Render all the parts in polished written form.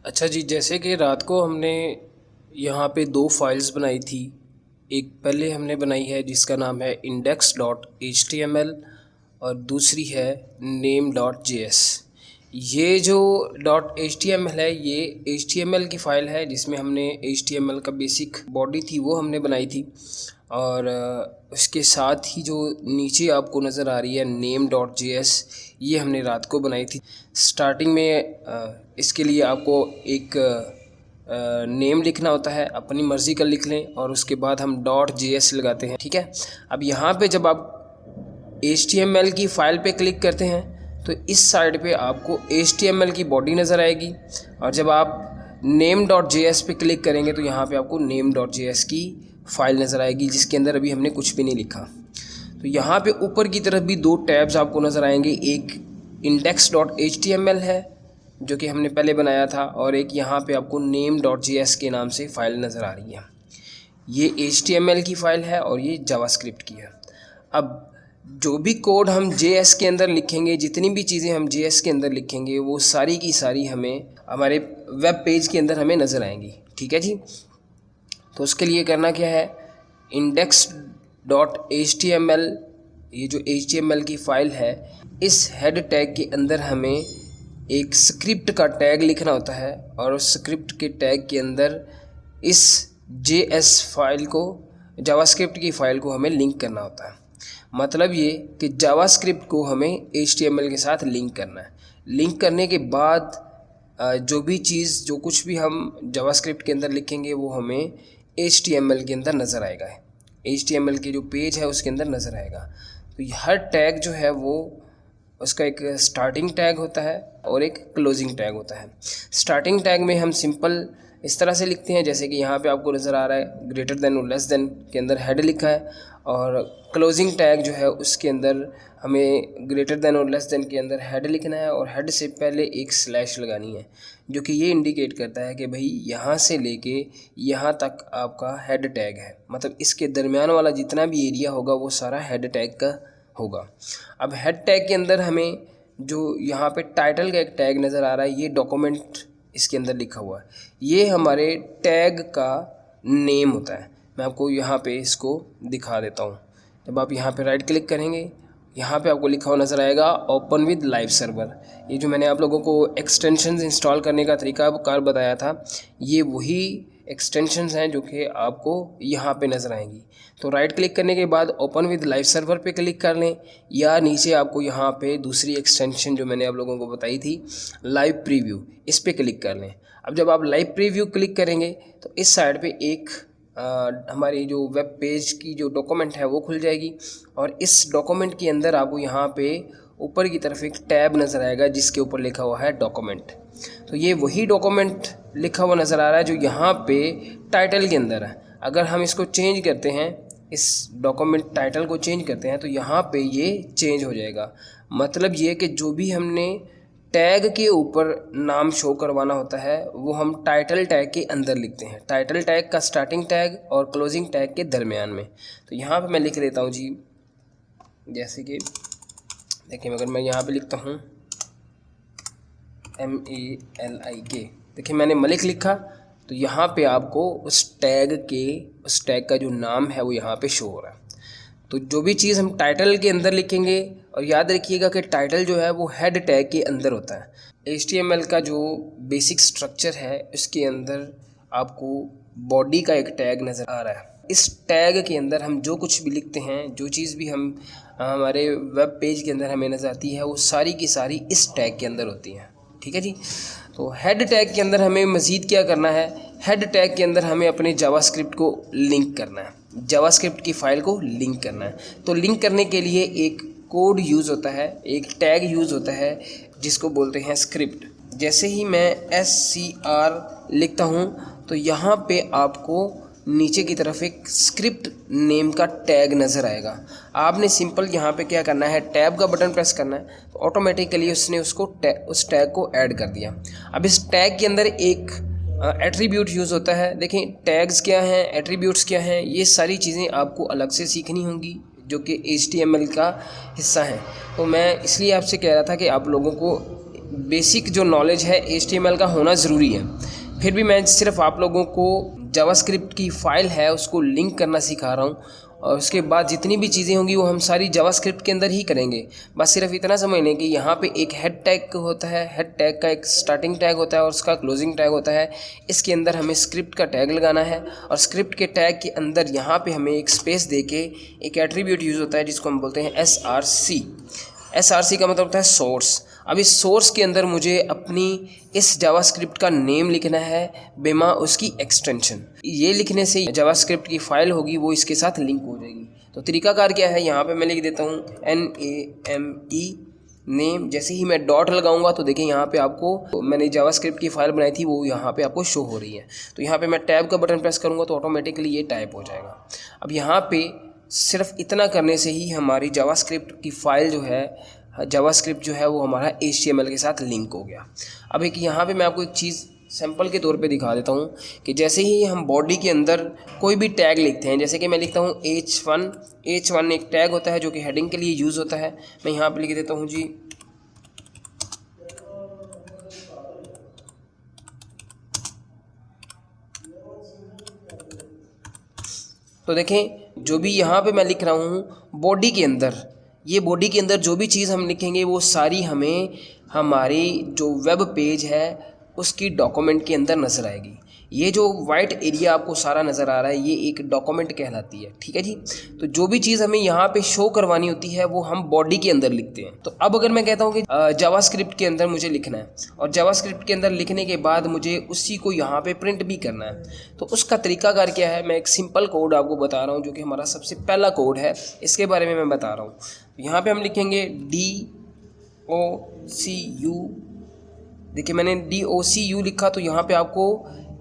अच्छा जी, जैसे कि रात को हमने यहाँ पे दो फाइल्स बनाई थी। एक पहले हमने बनाई है जिसका नाम है index.html और दूसरी है name.js। ये जो .html है ये html की फ़ाइल है जिसमें हमने html का बेसिक बॉडी थी वो हमने बनाई थी। और उसके साथ ही जो नीचे आपको नज़र आ रही है name.js, ये हमने रात को बनाई थी। स्टार्टिंग में इसके लिए आपको एक नेम लिखना होता है, अपनी मर्ज़ी का लिख लें और उसके बाद हम .js लगाते हैं, ठीक है। अब यहाँ पे जब आप HTML की फ़ाइल पे क्लिक करते हैं तो इस साइड पे आपको HTML की बॉडी नज़र आएगी और जब आप name.js पे क्लिक करेंगे तो यहाँ पे आपको name.js की फ़ाइल नज़र आएगी जिसके अंदर अभी हमने कुछ भी नहीं लिखा। तो यहाँ पे ऊपर की तरफ भी दो टैब्स आपको नज़र आएंगे, एक index.html है जो कि हमने पहले बनाया था और एक यहाँ पे आपको name.js के नाम से फ़ाइल नज़र आ रही है। ये HTML की फ़ाइल है और ये जावास्क्रिप्ट की है। अब जो भी कोड हम JS के अंदर लिखेंगे, जितनी भी चीज़ें हम JS के अंदर लिखेंगे वो सारी की सारी हमें हमारे वेब पेज के अंदर हमें नज़र आएंगी, ठीक है जी। तो उसके लिए करना क्या है, index.html, ये जो HTML की फ़ाइल है, इस हेड टैग के अंदर हमें एक स्क्रिप्ट का टैग लिखना होता है और उस स्क्रिप्ट के टैग के अंदर इस JS फाइल को, जावास्क्रिप्ट की फ़ाइल को हमें लिंक करना होता है। मतलब ये कि जावास्क्रिप्ट को हमें HTML के साथ लिंक करना है। लिंक करने के बाद जो भी चीज़, जो कुछ भी हम जावास्क्रिप्ट के अंदर लिखेंगे वो हमें HTML के अंदर नज़र आएगा, HTML के जो पेज है उसके अंदर नज़र आएगा। तो हर टैग जो है वो उसका एक स्टार्टिंग टैग होता है और एक क्लोजिंग टैग होता है। स्टार्टिंग टैग में हम सिंपल इस तरह से लिखते हैं जैसे कि यहाँ पे आपको नज़र आ रहा है ग्रेटर देन और लेस देन के अंदर हेड लिखा है और क्लोजिंग टैग जो है उसके अंदर हमें ग्रेटर देन और लेस देन के अंदर हेड लिखना है और हेड से पहले एक स्लैश लगानी है जो कि ये इंडिकेट करता है कि भाई यहाँ से लेके यहाँ तक आपका हेड टैग है। मतलब इसके दरमियान वाला जितना भी एरिया होगा वो सारा हेड टैग का होगा। अब हेड टैग के अंदर हमें जो यहाँ पे टाइटल का एक टैग नज़र आ रहा है, ये डॉक्यूमेंट इसके अंदर लिखा हुआ है, ये हमारे टैग का नेम होता है। मैं आपको यहाँ पे इसको दिखा देता हूँ। जब आप यहाँ पे राइट क्लिक करेंगे, यहाँ पे आपको लिखा हुआ नज़र आएगा ओपन विद लाइव सर्वर। ये जो मैंने आप लोगों को एक्सटेंशंस इंस्टॉल करने का तरीकाकार बताया था, ये वही एक्सटेंशंस हैं जो कि आपको यहाँ पे नज़र आएंगी। तो राइट क्लिक करने के बाद ओपन विद लाइव सर्वर पे क्लिक कर लें या नीचे आपको यहाँ पे दूसरी एक्सटेंशन जो मैंने आप लोगों को बताई थी लाइव प्रीव्यू, इस पे क्लिक कर लें। अब जब आप लाइव प्रीव्यू क्लिक करेंगे तो इस साइड पे एक हमारी जो वेब पेज की जो डॉक्यूमेंट है वो खुल जाएगी और इस डॉक्यूमेंट के अंदर आपको यहाँ पे ऊपर की तरफ एक टैब नज़र आएगा जिसके ऊपर लिखा हुआ है डॉक्यूमेंट। तो ये वही डॉक्यूमेंट लिखा हुआ नज़र आ रहा है जो यहाँ पे टाइटल के अंदर है। अगर हम इसको चेंज करते हैं, इस डॉक्यूमेंट टाइटल को चेंज करते हैं तो यहाँ पे ये चेंज हो जाएगा। मतलब ये कि जो भी हमने टैग के ऊपर नाम शो करवाना होता है वो हम टाइटल टैग के अंदर लिखते हैं, टाइटल टैग का स्टार्टिंग टैग और क्लोजिंग टैग के दरमियान में। तो यहाँ पे मैं लिख लेता हूँ जी, जैसे कि देखिए अगर मैं यहाँ पे लिखता हूँ MALIK, देखिए मैंने मलिक लिखा तो यहाँ पे आपको उस टैग का जो नाम है वो यहाँ पे शो हो रहा है। तो जो भी चीज़ हम टाइटल के अंदर लिखेंगे, और याद रखिएगा कि टाइटल जो है वो हेड टैग के अंदर होता है। HTML का जो बेसिक स्ट्रक्चर है उसके अंदर आपको बॉडी का एक टैग नज़र आ रहा है। इस टैग के अंदर हम जो कुछ भी लिखते हैं, जो चीज़ भी हम हमारे वेब पेज के अंदर हमें नज़र आती है वो सारी की सारी इस टैग के अंदर होती हैं, ठीक है जी। तो हेड टैग के अंदर हमें मज़ीद क्या करना है, हेड टैग के अंदर हमें अपने जावास्क्रिप्ट को लिंक करना है, जावास्क्रिप्ट की फ़ाइल को लिंक करना है। तो लिंक करने के लिए एक कोड यूज़ होता है, एक टैग यूज़ होता है जिसको बोलते हैं स्क्रिप्ट। जैसे ही मैं SCR लिखता हूँ तो यहाँ पे आपको नीचे की तरफ एक स्क्रिप्ट नेम का टैग नज़र आएगा। आपने सिंपल यहाँ पे क्या करना है, टैब का बटन प्रेस करना है तो ऑटोमेटिकली उसने उस टैग को ऐड कर दिया। अब इस टैग के अंदर एक एट्रीब्यूट यूज़ होता है। देखें टैग्स क्या हैं, एट्रीब्यूट्स क्या हैं, ये सारी चीज़ें आपको अलग से सीखनी होंगी जो कि HTML का हिस्सा है। तो मैं इसलिए आपसे कह रहा था कि आप लोगों को बेसिक जो नॉलेज है HTML का होना ज़रूरी है। फिर भी मैं सिर्फ आप लोगों को जावास्क्रिप्ट की फ़ाइल है उसको लिंक करना सिखा रहा हूँ, और उसके बाद जितनी भी चीज़ें होंगी वो हम सारी जावास्क्रिप्ट के अंदर ही करेंगे। बस सिर्फ इतना समझ लें कि यहाँ पे एक हेड टैग होता है, हेड टैग का एक स्टार्टिंग टैग होता है और उसका क्लोजिंग टैग होता है। इसके अंदर हमें स्क्रिप्ट का टैग लगाना है, और स्क्रिप्ट के टैग के अंदर यहाँ पे हमें एक स्पेस देके एक एट्रीब्यूट यूज़ होता है जिसको हम बोलते हैं SRC। SRC का मतलब होता है सोर्स। अब इस सोर्स के अंदर मुझे अपनी इस जावास्क्रिप्ट का नेम लिखना है बेमा उसकी एक्सटेंशन। ये लिखने से जावास्क्रिप्ट की फ़ाइल होगी वो इसके साथ लिंक हो जाएगी। तो तरीकाकार क्या है, यहाँ पे मैं लिख देता हूँ NAME नेम। जैसे ही मैं डॉट लगाऊंगा तो देखिए यहाँ पे आपको मैंने जावास्क्रिप्ट की फ़ाइल बनाई थी वो यहाँ पे आपको शो हो रही है। तो यहाँ पे मैं टैब का बटन प्रेस करूँगा तो ऑटोमेटिकली ये टाइप हो जाएगा। अब यहाँ पे सिर्फ इतना करने से ही हमारी जावास्क्रिप्ट की फ़ाइल जो है, जावास्क्रिप्ट जो है वो हमारा HTML के साथ लिंक हो गया। अब एक यहाँ पे मैं आपको एक चीज़ सैंपल के तौर पे दिखा देता हूँ कि जैसे ही हम बॉडी के अंदर कोई भी टैग लिखते हैं, जैसे कि मैं लिखता हूँ H1 एक टैग होता है जो कि हेडिंग के लिए यूज़ होता है। मैं यहाँ पे लिख देता हूँ जी तो देखें जो भी यहाँ पे मैं लिख रहा हूँ बॉडी के अंदर, ये बॉडी के अंदर जो भी चीज़ हम लिखेंगे वो सारी हमें हमारी जो वेब पेज है उसकी डॉक्यूमेंट के अंदर नज़र आएगी। ये जो वाइट एरिया आपको सारा नज़र आ रहा है ये एक डॉक्यूमेंट कहलाती है, ठीक है जी। तो जो भी चीज़ हमें यहाँ पे शो करवानी होती है वो हम बॉडी के अंदर लिखते हैं। तो अब अगर मैं कहता हूँ कि जावास्क्रिप्ट के अंदर मुझे लिखना है और जावास्क्रिप्ट के अंदर लिखने के बाद मुझे उसी को यहाँ पे प्रिंट भी करना है, तो उसका तरीकाकार क्या है, मैं एक सिंपल कोड आपको बता रहा हूँ जो कि हमारा सबसे पहला कोड है, इसके बारे में मैं बता रहा हूँ। यहाँ पर हम लिखेंगे DOCU। देखिए मैंने DOCU लिखा तो यहाँ पे आपको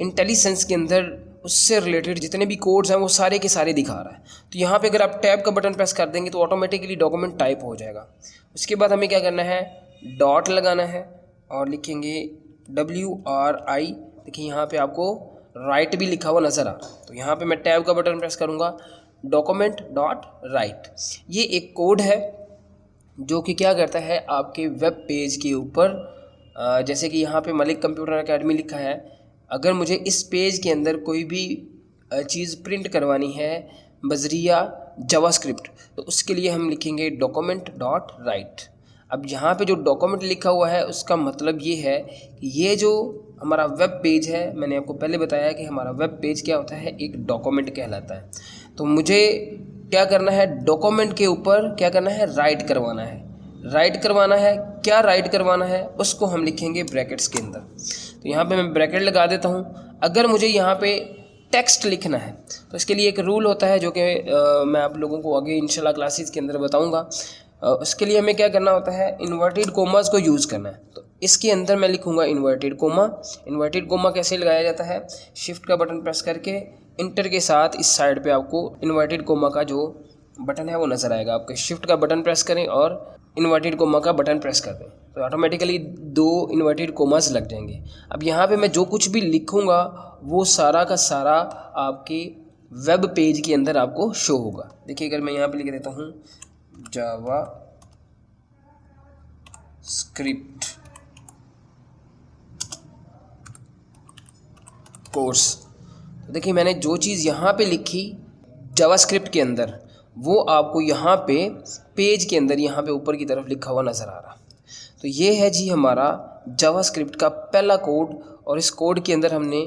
इंटेलिसेंस के अंदर उससे रिलेटेड जितने भी कोड्स हैं वो सारे के सारे दिखा रहा है। तो यहाँ पे अगर आप टैब का बटन प्रेस कर देंगे तो ऑटोमेटिकली डॉक्यूमेंट टाइप हो जाएगा। उसके बाद हमें क्या करना है, डॉट लगाना है और लिखेंगे WRI। देखिए यहाँ पे आपको राइट भी लिखा हुआ नज़र आ रहा है। तो यहाँ पे मैं टैब का बटन प्रेस करूँगा, document.write। ये एक कोड है जो कि क्या करता है आपके वेब पेज के ऊपर, जैसे कि यहाँ पे मलिक कंप्यूटर एकेडमी लिखा है, अगर मुझे इस पेज के अंदर कोई भी चीज़ प्रिंट करवानी है बजरिया जावास्क्रिप्ट तो उसके लिए हम लिखेंगे document.write। अब यहाँ पे जो डॉक्यूमेंट लिखा हुआ है उसका मतलब ये है कि ये जो हमारा वेब पेज है, मैंने आपको पहले बताया कि हमारा वेब पेज क्या होता है, एक डॉक्यूमेंट कहलाता है। तो मुझे क्या करना है, डॉक्यूमेंट के ऊपर क्या करना है, राइट करवाना है। क्या राइट करवाना है उसको हम लिखेंगे ब्रैकेट्स के अंदर। तो यहाँ पे मैं ब्रैकेट लगा देता हूँ। अगर मुझे यहाँ पे टेक्स्ट लिखना है तो इसके लिए एक रूल होता है जो कि मैं आप लोगों को आगे इंशाल्लाह क्लासेस के अंदर बताऊँगा। उसके लिए हमें क्या करना होता है, इन्वर्टेड कोमास को यूज़ करना है। तो इसके अंदर मैं लिखूँगा इन्वर्टेड कोमा कैसे लगाया जाता है, शिफ्ट का बटन प्रेस करके इंटर के साथ इस साइड पे आपको इन्वर्टेड कोमा का जो बटन है वो नज़र आएगा। आपके शिफ्ट का बटन प्रेस करें और इन्वर्टेड कोमा का बटन प्रेस कर दें तो ऑटोमेटिकली 2 इन्वर्टेड कोमास लग जाएंगे। अब यहाँ पे मैं जो कुछ भी लिखूँगा वो सारा का सारा आपके वेब पेज के अंदर आपको शो होगा। देखिए अगर मैं यहाँ पे लिख देता हूँ जावा स्क्रिप्ट कोर्स, तो देखिए मैंने जो चीज़ यहाँ पे लिखी जावास्क्रिप्ट के अंदर वो आपको यहाँ पे पेज के अंदर यहाँ पे ऊपर की तरफ लिखा हुआ नज़र आ रहा। तो ये है जी हमारा जावास्क्रिप्ट का पहला कोड। और इस कोड के अंदर हमने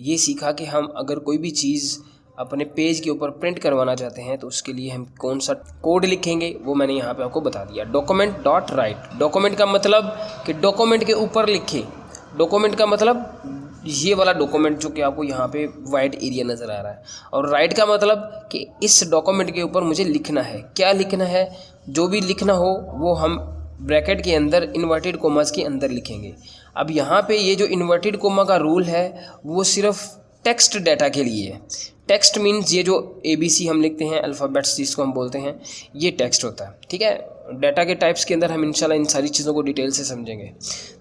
ये सीखा कि हम अगर कोई भी चीज़ अपने पेज के ऊपर प्रिंट करवाना चाहते हैं तो उसके लिए हम कौन सा कोड लिखेंगे वो मैंने यहाँ पे आपको बता दिया। document.write, डॉक्यूमेंट का मतलब कि डॉक्यूमेंट के ऊपर लिखें। डॉक्यूमेंट का मतलब ये वाला डॉक्यूमेंट जो कि आपको यहाँ पे वाइट एरिया नज़र आ रहा है, और राइट का मतलब कि इस डॉक्यूमेंट के ऊपर मुझे लिखना है। क्या लिखना है, जो भी लिखना हो वो हम ब्रैकेट के अंदर इन्वर्टेड कोमास के अंदर लिखेंगे। अब यहाँ पे ये जो इन्वर्टेड कोमा का रूल है वो सिर्फ टेक्स्ट डाटा के लिए है। टेक्स्ट मीन्स ये जो ABC हम लिखते हैं, अल्फ़ाबेट्स जिसको हम बोलते हैं, ये टेक्स्ट होता है, ठीक है। डाटा के टाइप्स के अंदर हम इंशाल्लाह इन सारी चीज़ों को डिटेल से समझेंगे।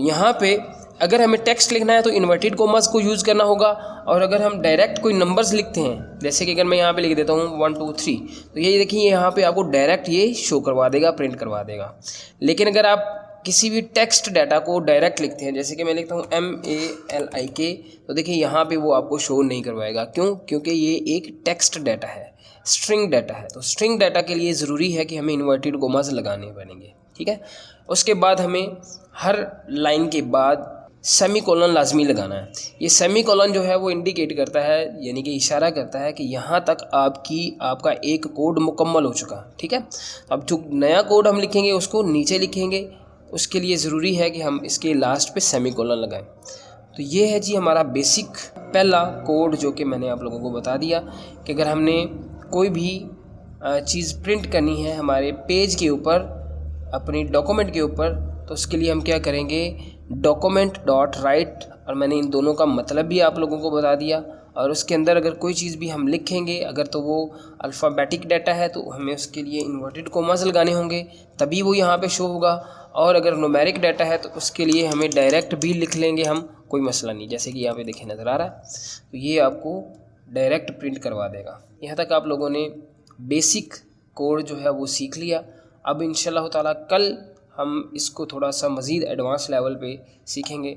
यहाँ पे अगर हमें टेक्स्ट लिखना है तो इन्वर्टेड कोमास को यूज़ करना होगा, और अगर हम डायरेक्ट कोई नंबर्स लिखते हैं, जैसे कि अगर मैं यहाँ पे लिख देता हूँ 1 2 3, तो ये देखिए यहाँ पे आपको डायरेक्ट ये शो करवा देगा, प्रिंट करवा देगा। लेकिन अगर आप किसी भी टेक्स्ट डाटा को डायरेक्ट लिखते हैं, जैसे कि मैं लिखता हूँ MALIK, तो देखिए यहाँ पे वो आपको शो नहीं करवाएगा। क्यों? क्योंकि ये एक टेक्स्ट डाटा है, स्ट्रिंग डाटा है। तो स्ट्रिंग डाटा के लिए ज़रूरी है कि हमें इन्वर्टेड कोमास लगाने पड़ेंगे, ठीक है। उसके बाद हमें हर लाइन के बाद सेमीकोलन लाजमी लगाना है। ये सेमीकोलन जो है वो इंडिकेट करता है, यानी कि इशारा करता है कि यहाँ तक आपका एक कोड मुकम्मल हो चुका, ठीक है। अब जो नया कोड हम लिखेंगे उसको नीचे लिखेंगे, उसके लिए ज़रूरी है कि हम इसके लास्ट पे सेमीकोलन लगाएं। तो ये है जी हमारा बेसिक पहला कोड, जो कि मैंने आप लोगों को बता दिया कि अगर हमने कोई भी चीज़ प्रिंट करनी है हमारे पेज के ऊपर, अपनी डॉक्यूमेंट के ऊपर, तो उसके लिए हम क्या करेंगे, document.write, और मैंने इन दोनों का मतलब भी आप लोगों को बता दिया। और उसके अंदर अगर कोई चीज़ भी हम लिखेंगे, अगर तो वो अल्फ़ाबेटिक डाटा है तो हमें उसके लिए इन्वर्टेड कोमास लगाने होंगे, तभी वो यहाँ पे शो होगा। और अगर न्यूमेरिक डाटा है तो उसके लिए हमें डायरेक्ट भी लिख लेंगे हम, कोई मसला नहीं, जैसे कि यहाँ पे देखें नज़र आ रहा है। तो ये आपको डायरेक्ट प्रिंट करवा देगा। यहाँ तक आप लोगों ने बेसिक कोड जो है वो सीख लिया। अब इंशाल्लाह ताला कल हम इसको थोड़ा सा मज़ीद एडवांस लेवल पे सीखेंगे।